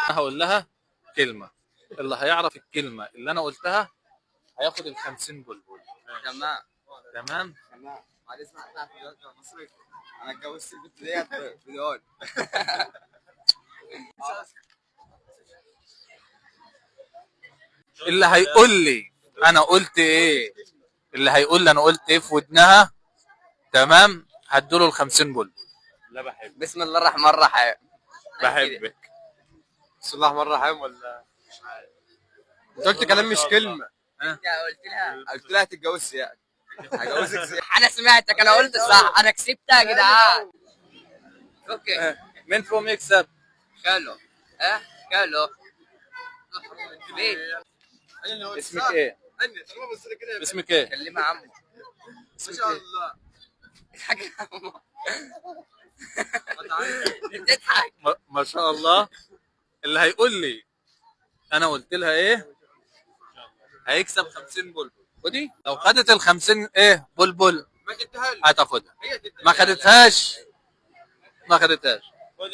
هقول لها كلمة، اللي هيعرف الكلمة اللي أنا قلتها هياخد ال50 بلبل. تمام تمام؟ تمام. بعد اسمع اطلع في الوقت المصري. انا اتجوزت البنت ديت بدون. اللي هيقول لي أنا قلت إيه، اللي هيقول لي أنا قلت إيه في ودنها، تمام، هديله ال50 بلبل. لا بحبك. بسم الله الرحمن الرحيم. بحبك. بسم الله الرحمن الرحيم ولا مش عارف. انت قلت كلام مش كلمه. قلت لها تتجوز يعني. هجوزك زي انا سمعتك، انا قلت صح، انا كسبتها يا جدعان. اوكي. مين فيهم يكسب؟ خالو. خالو. ليه؟ اسمك إيه؟ اسمك إيه؟ كلمها عمو. ما شاء الله. اضحك يا عمو. بتضحك. ما شاء الله. اللي هيقول لي أنا قلت لها إيه هيكسب 50 بلبل. ودي لو خدت ال50 إيه بلبل ما تديها لي. هتاخدها. هي تديها ما خدتهاش.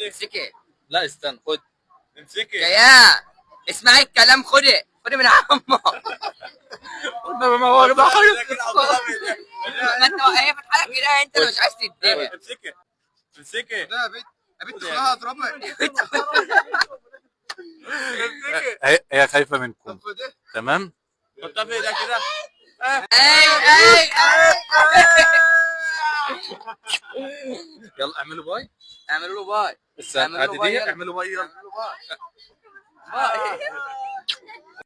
امسكي لا استنى، خد. امسكي. يا اسمعي الكلام، خدي من عمو. ما هو ده كده ما انت هي فتحة لك كده، انت اللي مش عايز تديها. امسكي. امسكي. ده يا بنت. يا بنت خلاها اضربها. هي خايفة منكم. طب خدها. تمام. حطها في ايدك كده. اي يلا اعملوا باي. اعملوا له باي. استنى، اعملوا له باي، دي يلا. اعملوا باي. يلا. باي.